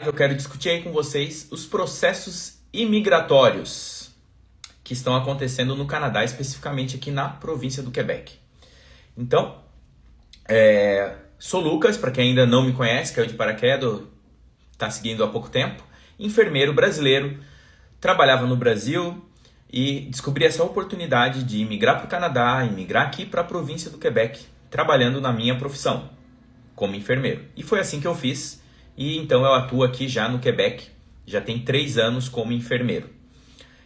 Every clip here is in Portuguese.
eu quero discutir aí com vocês os processos imigratórios que estão acontecendo no Canadá, especificamente aqui na província do Quebec. Então, sou Lucas, para quem ainda não me conhece, caiu de paraquedas, está seguindo há pouco tempo, enfermeiro brasileiro, trabalhava no Brasil e descobri essa oportunidade de imigrar para o Canadá, imigrar aqui para a província do Quebec, trabalhando na minha profissão, como enfermeiro. E foi assim que eu fiz, e então eu atuo aqui já no Quebec, já tem 3 anos como enfermeiro.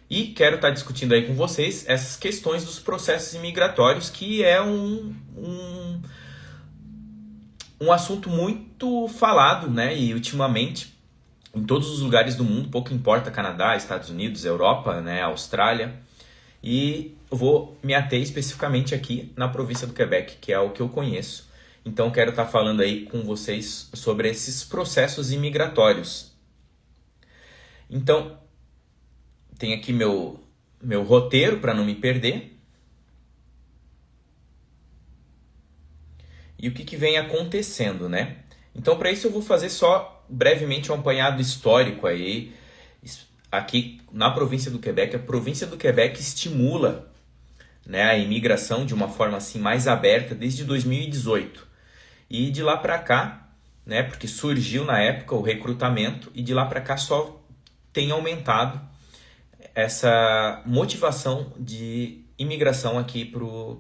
E quero estar discutindo aí com vocês essas questões dos processos imigratórios, que é um assunto muito falado, né? E ultimamente, em todos os lugares do mundo, pouco importa, Canadá, Estados Unidos, Europa, né? Austrália. E eu vou me ater especificamente aqui na província do Quebec, que é o que eu conheço. Então quero estar falando aí com vocês sobre esses processos imigratórios. Então, tem aqui meu roteiro para não me perder. E o que vem acontecendo, né? Então, para isso eu vou fazer só brevemente um apanhado histórico aí. Aqui na província do Quebec, a província do Quebec estimula, né, a imigração de uma forma assim mais aberta desde 2018. E de lá para cá, né, porque surgiu na época o recrutamento, e de lá para cá só tem aumentado essa motivação de imigração aqui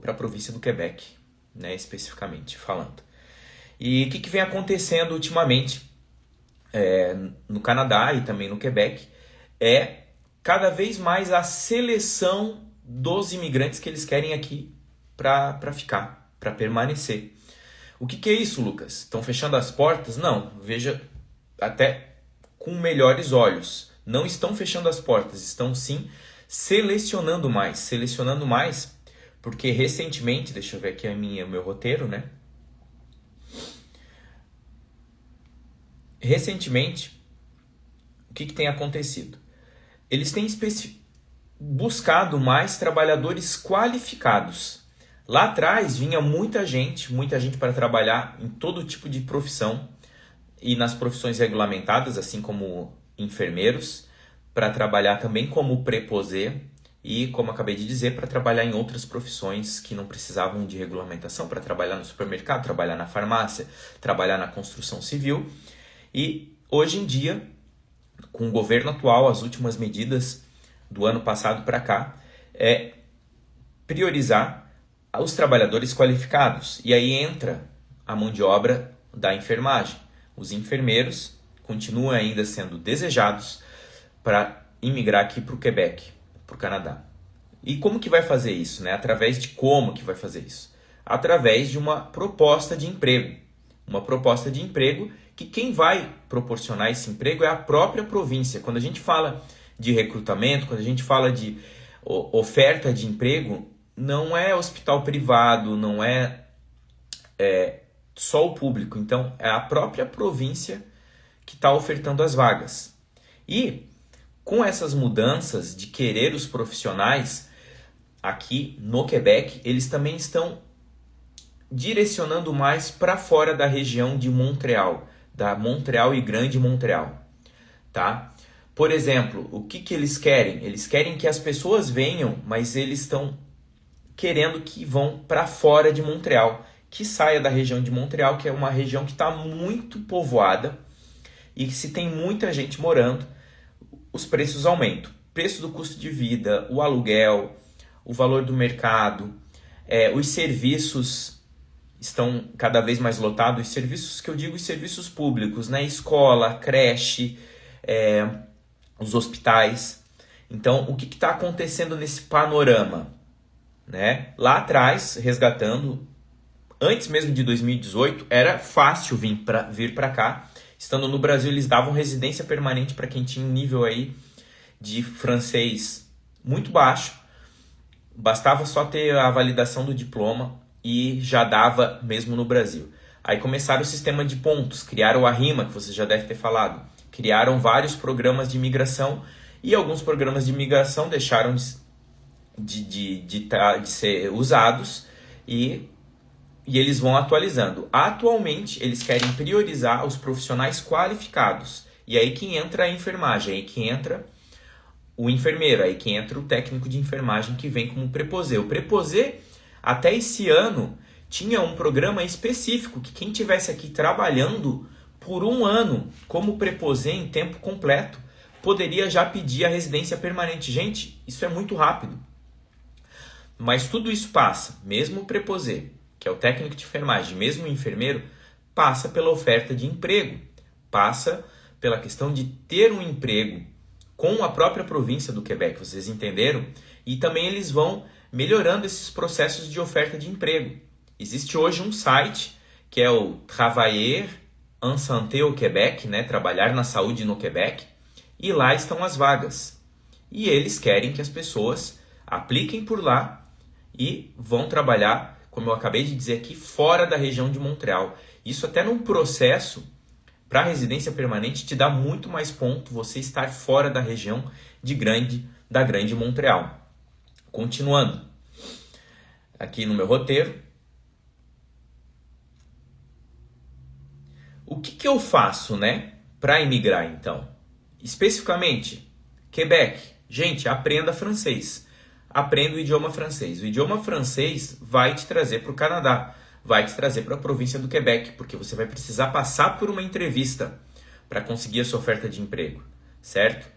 para a província do Quebec, né, especificamente falando. E o que vem acontecendo ultimamente no Canadá e também no Quebec é cada vez mais a seleção dos imigrantes que eles querem aqui para ficar, para permanecer. O que é isso, Lucas? Estão fechando as portas? Não, veja até com melhores olhos. Não estão fechando as portas, estão sim selecionando mais, porque recentemente, deixa eu ver aqui o meu roteiro, né? Recentemente, o que tem acontecido? Eles têm buscado mais trabalhadores qualificados. Lá atrás vinha muita gente para trabalhar em todo tipo de profissão e nas profissões regulamentadas, assim como enfermeiros, para trabalhar também como preposé e, como acabei de dizer, para trabalhar em outras profissões que não precisavam de regulamentação, para trabalhar no supermercado, trabalhar na farmácia, trabalhar na construção civil. E hoje em dia, com o governo atual, as últimas medidas do ano passado para cá, é priorizar os trabalhadores qualificados. E aí entra a mão de obra da enfermagem. Os enfermeiros continuam ainda sendo desejados para imigrar aqui para o Quebec, para o Canadá. E como que vai fazer isso, né? Através de como que vai fazer isso? Através de uma proposta de emprego. Uma proposta de emprego que quem vai proporcionar esse emprego é a própria província. Quando a gente fala de recrutamento, quando a gente fala de oferta de emprego, não é hospital privado, não é só o público. Então, é a própria província que está ofertando as vagas. E com essas mudanças de querer os profissionais aqui no Quebec, eles também estão direcionando mais para fora da região de Montreal, da Montreal e Grande Montreal, tá? Por exemplo, o que eles querem? Eles querem que as pessoas venham, mas eles estão querendo que vão para fora de Montreal, que saia da região de Montreal, que é uma região que está muito povoada e que se tem muita gente morando, os preços aumentam. Preço do custo de vida, o aluguel, o valor do mercado, os serviços estão cada vez mais lotados. Os serviços que eu digo, os serviços públicos, né? Escola, creche, os hospitais. Então, o que está acontecendo nesse panorama? Né? Lá atrás, resgatando, antes mesmo de 2018, era fácil vir para cá. Estando no Brasil, eles davam residência permanente para quem tinha um nível aí de francês muito baixo. Bastava só ter a validação do diploma e já dava mesmo no Brasil. Aí começaram o sistema de pontos, criaram a RIMA, que você já deve ter falado. Criaram vários programas de imigração e alguns programas de imigração deixaram de ser usados e eles vão atualizando. Atualmente, eles querem priorizar os profissionais qualificados. E aí que entra a enfermagem, aí que entra o enfermeiro, aí que entra o técnico de enfermagem que vem como preposê. O preposê, até esse ano, tinha um programa específico que quem tivesse aqui trabalhando por um ano como preposê em tempo completo poderia já pedir a residência permanente. Gente, isso é muito rápido. Mas tudo isso passa, mesmo o preposê, que é o técnico de enfermagem, mesmo o enfermeiro, passa pela oferta de emprego, passa pela questão de ter um emprego com a própria província do Quebec, vocês entenderam? E também eles vão melhorando esses processos de oferta de emprego. Existe hoje um site que é o Travailler en Santé au Québec, né? Trabalhar na saúde no Quebec, e lá estão as vagas. E eles querem que as pessoas apliquem por lá e vão trabalhar, como eu acabei de dizer aqui, fora da região de Montreal. Isso até num processo para residência permanente te dá muito mais ponto você estar fora da região da grande Montreal. Continuando aqui no meu roteiro. O que eu faço, né, para imigrar então? Especificamente, Quebec. Gente, aprenda francês. Aprenda o idioma francês. O idioma francês vai te trazer para o Canadá, vai te trazer para a província do Quebec, porque você vai precisar passar por uma entrevista para conseguir a sua oferta de emprego, certo?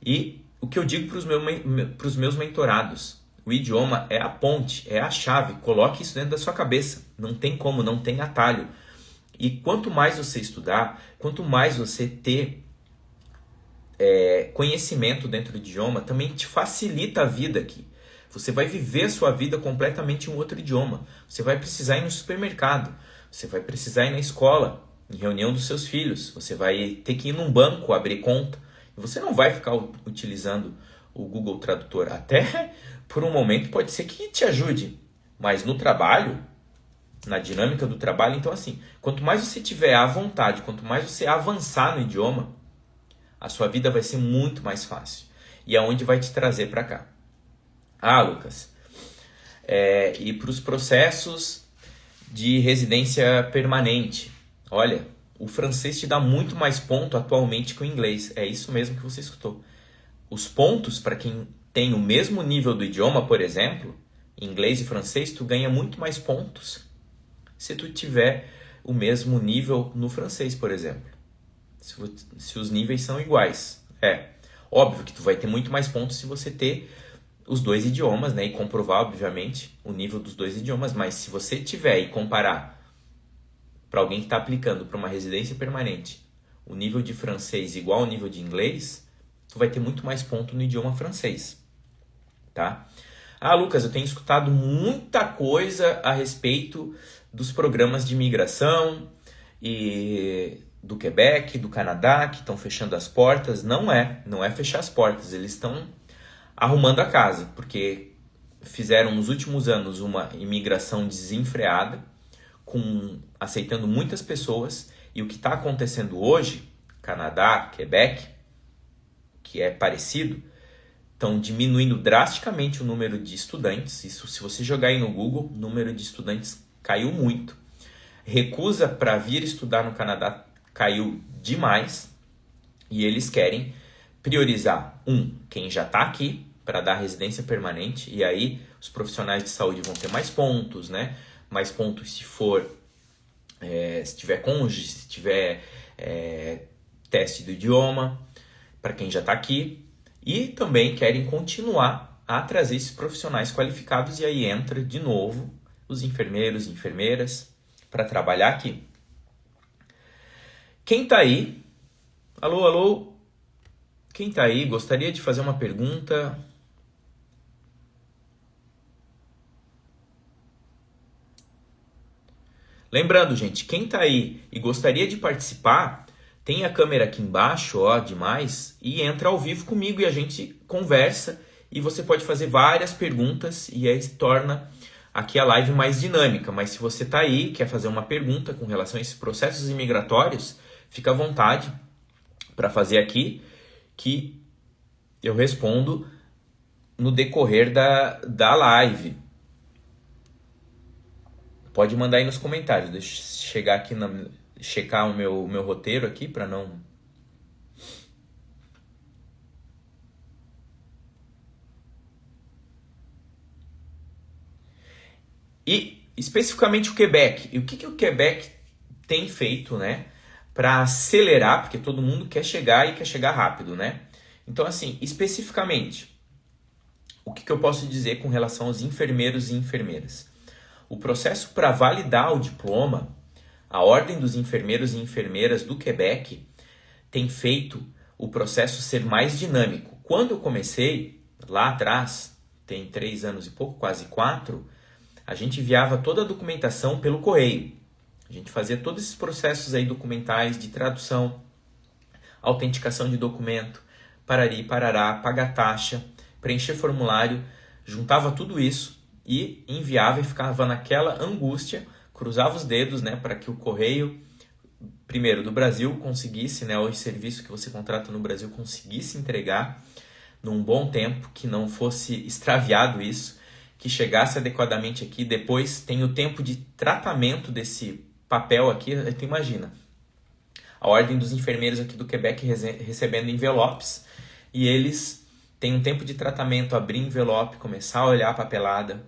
E o que eu digo para os meus mentorados, o idioma é a ponte, é a chave, coloque isso dentro da sua cabeça, não tem como, não tem atalho. E quanto mais você estudar, quanto mais você ter conhecimento dentro do idioma, também te facilita a vida aqui. Você vai viver a sua vida completamente em um outro idioma. Você vai precisar ir no supermercado, você vai precisar ir na escola, em reunião dos seus filhos, você vai ter que ir num banco abrir conta. E você não vai ficar utilizando o Google Tradutor. Até por um momento pode ser que te ajude, mas no trabalho, na dinâmica do trabalho, então assim, quanto mais você tiver à vontade, quanto mais você avançar no idioma, a sua vida vai ser muito mais fácil. E aonde vai te trazer para cá? Ah, Lucas, e para os processos de residência permanente. Olha, o francês te dá muito mais ponto atualmente que o inglês. É isso mesmo que você escutou. Os pontos, para quem tem o mesmo nível do idioma, por exemplo, inglês e francês, tu ganha muito mais pontos se tu tiver o mesmo nível no francês, por exemplo. Se os níveis são iguais. É óbvio que tu vai ter muito mais pontos se você ter os dois idiomas, né? E comprovar, obviamente, o nível dos dois idiomas. Mas se você tiver e comparar para alguém que está aplicando para uma residência permanente o nível de francês igual ao nível de inglês, tu vai ter muito mais ponto no idioma francês, tá? Ah, Lucas, eu tenho escutado muita coisa a respeito dos programas de imigração e do Quebec, do Canadá, que estão fechando as portas. Não é fechar as portas, eles estão arrumando a casa, porque fizeram nos últimos anos uma imigração desenfreada, aceitando muitas pessoas, e o que está acontecendo hoje, Canadá, Quebec, que é parecido, estão diminuindo drasticamente o número de estudantes. Isso, se você jogar aí no Google, o número de estudantes caiu muito. Recusa para vir estudar no Canadá caiu demais, e eles querem priorizar, quem já está aqui, para dar residência permanente, e aí os profissionais de saúde vão ter mais pontos, né? Mais pontos se tiver cônjuge, se tiver teste do idioma, para quem já está aqui, e também querem continuar a trazer esses profissionais qualificados, e aí entra de novo os enfermeiros e enfermeiras para trabalhar aqui. Quem está aí? Alô, alô? Quem está aí? Gostaria de fazer uma pergunta? Lembrando, gente, quem está aí e gostaria de participar, tem a câmera aqui embaixo, ó, demais, e entra ao vivo comigo e a gente conversa, e você pode fazer várias perguntas e aí se torna aqui a live mais dinâmica. Mas se você está aí, quer fazer uma pergunta com relação a esses processos imigratórios, fica à vontade para fazer aqui, que eu respondo no decorrer da live. Pode mandar aí nos comentários. Deixa eu chegar aqui, checar o meu roteiro aqui para não E especificamente o Quebec. E o que o Quebec tem feito, né, para acelerar, porque todo mundo quer chegar e quer chegar rápido, né? Então, assim, especificamente, o que eu posso dizer com relação aos enfermeiros e enfermeiras? O processo para validar o diploma, a Ordem dos Enfermeiros e Enfermeiras do Quebec tem feito o processo ser mais dinâmico. Quando eu comecei, lá atrás, tem 3 anos e pouco, quase 4, a gente enviava toda a documentação pelo correio. A gente fazia todos esses processos aí documentais de tradução, autenticação de documento, parari, parará, pagar taxa, preencher formulário, juntava tudo isso e enviava e ficava naquela angústia, cruzava os dedos, né, para que o correio, primeiro do Brasil, conseguisse, né, o serviço que você contrata no Brasil conseguisse entregar num bom tempo, que não fosse extraviado isso, que chegasse adequadamente aqui. Depois tem o tempo de tratamento desse papel aqui. Tu imagina, a Ordem dos Enfermeiros aqui do Quebec recebendo envelopes, e eles têm um tempo de tratamento, abrir envelope, começar a olhar a papelada,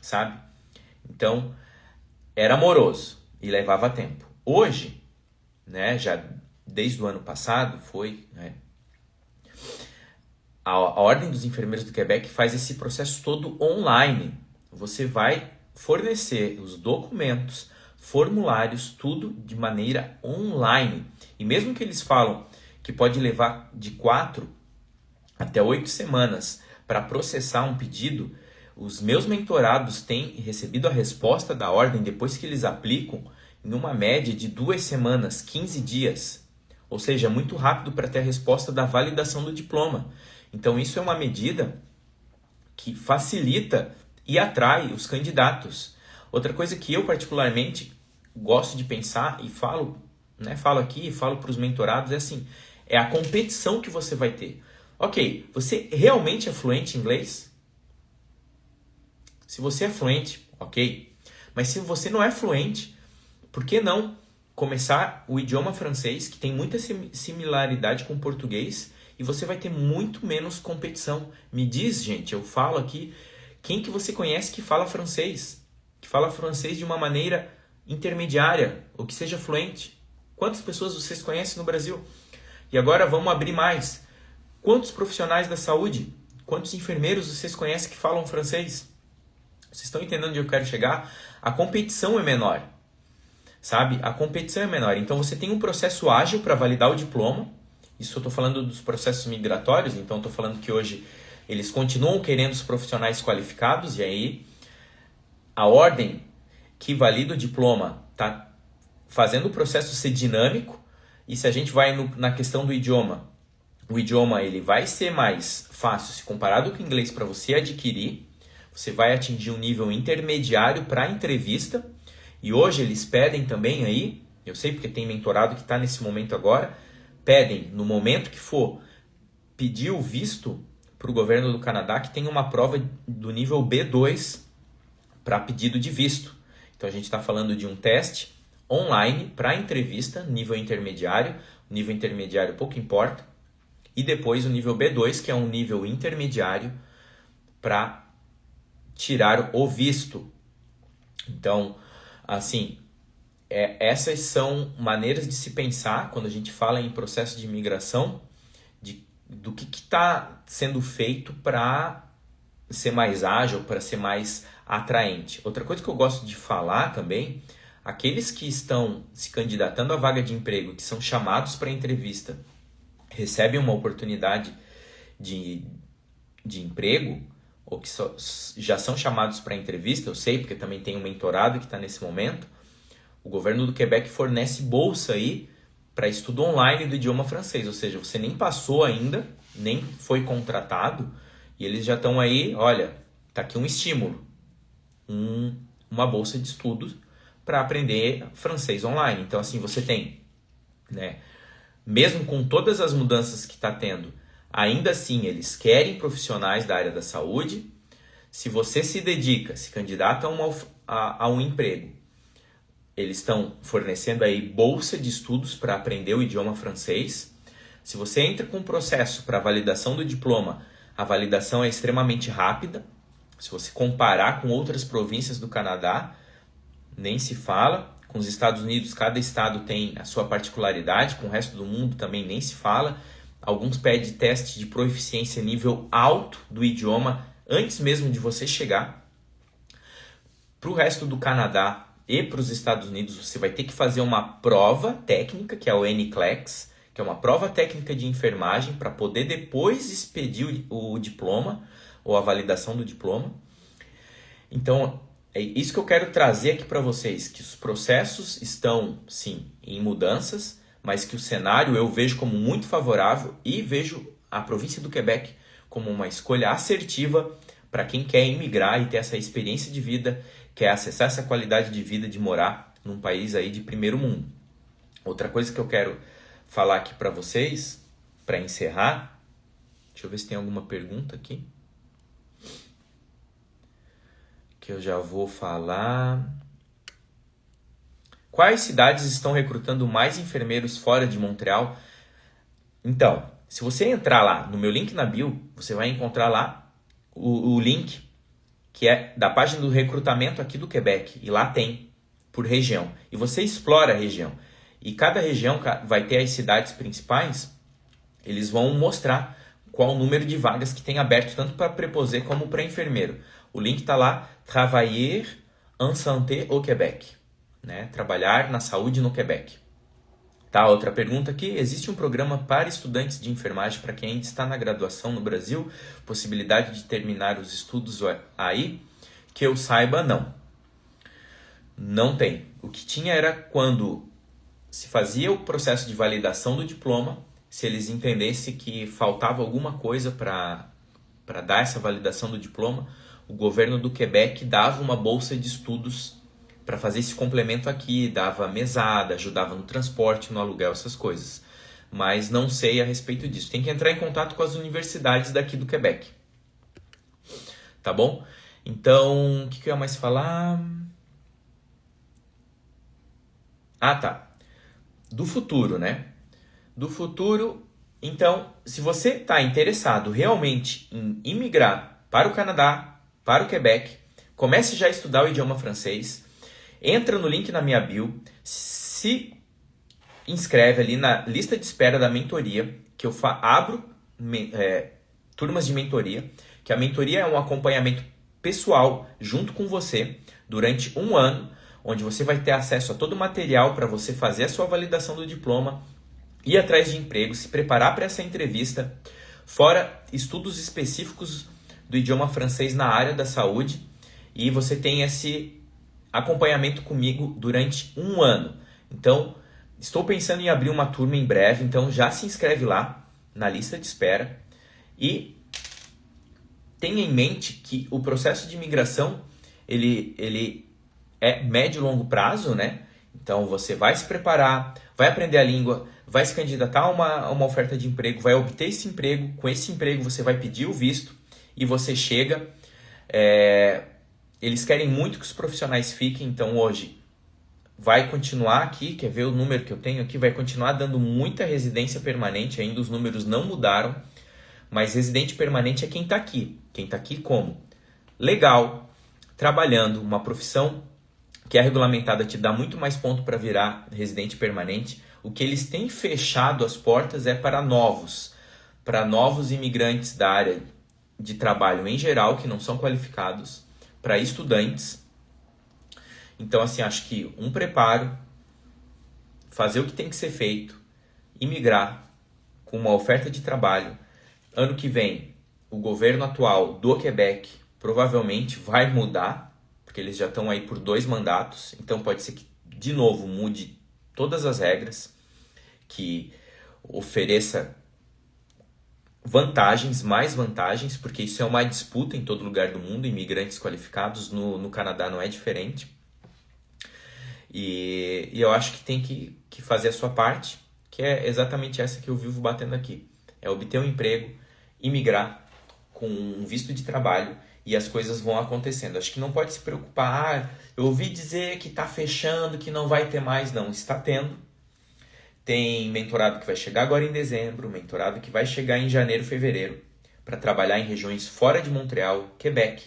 sabe? Então, era moroso e levava tempo. Hoje, né, já desde o ano passado, né, a Ordem dos Enfermeiros do Quebec faz esse processo todo online. Você vai fornecer os documentos, formulários, tudo de maneira online. E mesmo que eles falam que pode levar de 4 até 8 semanas para processar um pedido, os meus mentorados têm recebido a resposta da ordem depois que eles aplicam em uma média de 2 semanas, 15 dias. Ou seja, muito rápido para ter a resposta da validação do diploma. Então isso é uma medida que facilita e atrai os candidatos. Outra coisa que eu particularmente gosto de pensar e falo aqui, falo para os mentorados, é assim, é a competição que você vai ter. Ok, você realmente é fluente em inglês? Se você é fluente, ok. Mas se você não é fluente, por que não começar o idioma francês, que tem muita similaridade com o português, e você vai ter muito menos competição. Me diz, gente, eu falo aqui, quem que você conhece que fala francês? Que fala francês de uma maneira intermediária, ou que seja fluente? Quantas pessoas vocês conhecem no Brasil? E agora vamos abrir mais. Quantos profissionais da saúde, quantos enfermeiros vocês conhecem que falam francês? Vocês estão entendendo onde eu quero chegar? A competição é menor, sabe? A competição é menor. Então você tem um processo ágil para validar o diploma. Isso eu estou falando dos processos migratórios, então estou falando que hoje eles continuam querendo os profissionais qualificados, e aí a ordem que valida o diploma está fazendo o processo ser dinâmico. E se a gente vai na questão do idioma, o idioma ele vai ser mais fácil se comparado com o inglês para você adquirir. Você vai atingir um nível intermediário para a entrevista. E hoje eles pedem também aí, eu sei porque tem mentorado que está nesse momento agora, pedem no momento que for pedir o visto para o governo do Canadá que tem uma prova do nível B2 para pedido de visto. Então a gente está falando de um teste online para entrevista, nível intermediário. O nível intermediário pouco importa. E depois o nível B2, que é um nível intermediário para tirar o visto. Então, assim, essas são maneiras de se pensar quando a gente fala em processo de imigração, do que está sendo feito para ser mais ágil, para ser mais atraente. Outra coisa que eu gosto de falar também, aqueles que estão se candidatando à vaga de emprego, que são chamados para entrevista, recebem uma oportunidade de emprego, ou que já são chamados para entrevista, eu sei, porque também tem um mentorado que está nesse momento, o governo do Quebec fornece bolsa aí para estudo online do idioma francês, ou seja, você nem passou ainda, nem foi contratado, e eles já estão aí, olha, está aqui um estímulo, uma bolsa de estudos para aprender francês online. Então, assim, você tem, né, mesmo com todas as mudanças que está tendo, ainda assim eles querem profissionais da área da saúde. Se você se dedica, se candidata a um emprego, eles estão fornecendo aí bolsa de estudos para aprender o idioma francês. Se você entra com um processo para validação do diploma, a validação é extremamente rápida. Se você comparar com outras províncias do Canadá, nem se fala. Com os Estados Unidos, cada estado tem a sua particularidade, com o resto do mundo também nem se fala. Alguns pedem teste de proficiência nível alto do idioma antes mesmo de você chegar. Para o resto do Canadá e para os Estados Unidos, você vai ter que fazer uma prova técnica, que é o NCLEX, que é uma prova técnica de enfermagem, para poder depois expedir o diploma, ou a validação do diploma. Então, é isso que eu quero trazer aqui para vocês, que os processos estão, sim, em mudanças, mas que o cenário eu vejo como muito favorável e vejo a província do Quebec como uma escolha assertiva para quem quer imigrar e ter essa experiência de vida, quer acessar essa qualidade de vida de morar num país aí de primeiro mundo. Outra coisa que eu quero falar aqui para vocês, para encerrar, deixa eu ver se tem alguma pergunta aqui, que eu já vou falar. Quais cidades estão recrutando mais enfermeiros fora de Montreal? Então, se você entrar lá no meu link na bio, você vai encontrar lá o link que é da página do recrutamento aqui do Quebec. E lá tem por região. E você explora a região. E cada região vai ter as cidades principais. Eles vão mostrar qual o número de vagas que tem aberto, tanto para preposé como para enfermeiro. O link está lá, Travailler en santé au Québec. Né? Trabalhar na saúde no Quebec. Tá, outra pergunta aqui. Existe um programa para estudantes de enfermagem para quem ainda está na graduação no Brasil? Possibilidade de terminar os estudos aí? Que eu saiba, não. Não tem. O que tinha era quando se fazia o processo de validação do diploma, se eles entendessem que faltava alguma coisa para dar essa validação do diploma, o governo do Quebec dava uma bolsa de estudos para fazer esse complemento aqui, dava mesada, ajudava no transporte, no aluguel, essas coisas. Mas não sei a respeito disso. Tem que entrar em contato com as universidades daqui do Quebec. Tá bom? Então, o que eu ia mais falar? Ah, tá. Do futuro, né? Do futuro, então, se você está interessado realmente em imigrar para o Canadá, para o Quebec, comece já a estudar o idioma francês. Entra no link na minha bio, se inscreve ali na lista de espera da mentoria, que eu abro turmas de mentoria, que a mentoria é um acompanhamento pessoal junto com você durante um ano, onde você vai ter acesso a todo o material para você fazer a sua validação do diploma, ir atrás de emprego, se preparar para essa entrevista, fora estudos específicos do idioma francês na área da saúde, e você tem esse acompanhamento comigo durante um ano. Então, estou pensando em abrir uma turma em breve, então já se inscreve lá na lista de espera e tenha em mente que o processo de imigração ele é médio e longo prazo, né? Então você vai se preparar, vai aprender a língua, vai se candidatar a uma oferta de emprego, vai obter esse emprego, com esse emprego você vai pedir o visto e você chega. Eles querem muito que os profissionais fiquem, então hoje vai continuar aqui, quer ver o número que eu tenho aqui, vai continuar dando muita residência permanente, ainda os números não mudaram, mas residente permanente é quem está aqui. Quem está aqui como? Legal, trabalhando, uma profissão que é regulamentada, te dá muito mais ponto para virar residente permanente. O que eles têm fechado as portas é para novos imigrantes da área de trabalho em geral, que não são qualificados, para estudantes. Então, assim, acho que um preparo, fazer o que tem que ser feito, imigrar com uma oferta de trabalho. Ano que vem, o governo atual do Quebec provavelmente vai mudar, porque eles já estão aí por 2 mandatos, então pode ser que, de novo, mude todas as regras, que ofereça mais vantagens, porque isso é uma disputa em todo lugar do mundo, imigrantes qualificados, no Canadá não é diferente. E eu acho que tem que fazer a sua parte, que é exatamente essa que eu vivo batendo aqui. É obter um emprego, imigrar com um visto de trabalho e as coisas vão acontecendo. Acho que não pode se preocupar, eu ouvi dizer que está fechando, que não vai ter mais. Não, está tendo. Tem mentorado que vai chegar agora em dezembro, mentorado que vai chegar em janeiro, fevereiro, para trabalhar em regiões fora de Montreal, Quebec,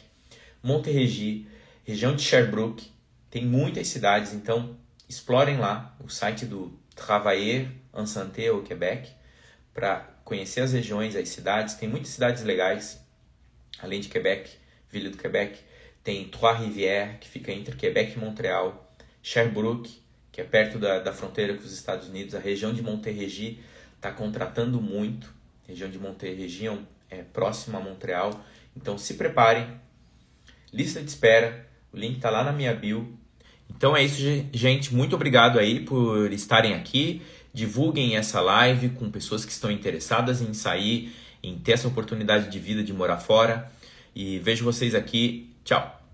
Montérégie, região de Sherbrooke. Tem muitas cidades, então explorem lá o site do Travailler en Santé au Québec para conhecer as regiões, as cidades. Tem muitas cidades legais, além de Quebec, Ville do Québec. Tem Trois-Rivières, que fica entre Quebec e Montreal. Sherbrooke, que é perto da fronteira com os Estados Unidos. A região de Montérégie está contratando muito. A região de Montérégie é próxima a Montreal. Então se preparem. Lista de espera. O link está lá na minha bio. Então é isso, gente. Muito obrigado aí por estarem aqui. Divulguem essa live com pessoas que estão interessadas em sair, em ter essa oportunidade de vida de morar fora. E vejo vocês aqui. Tchau!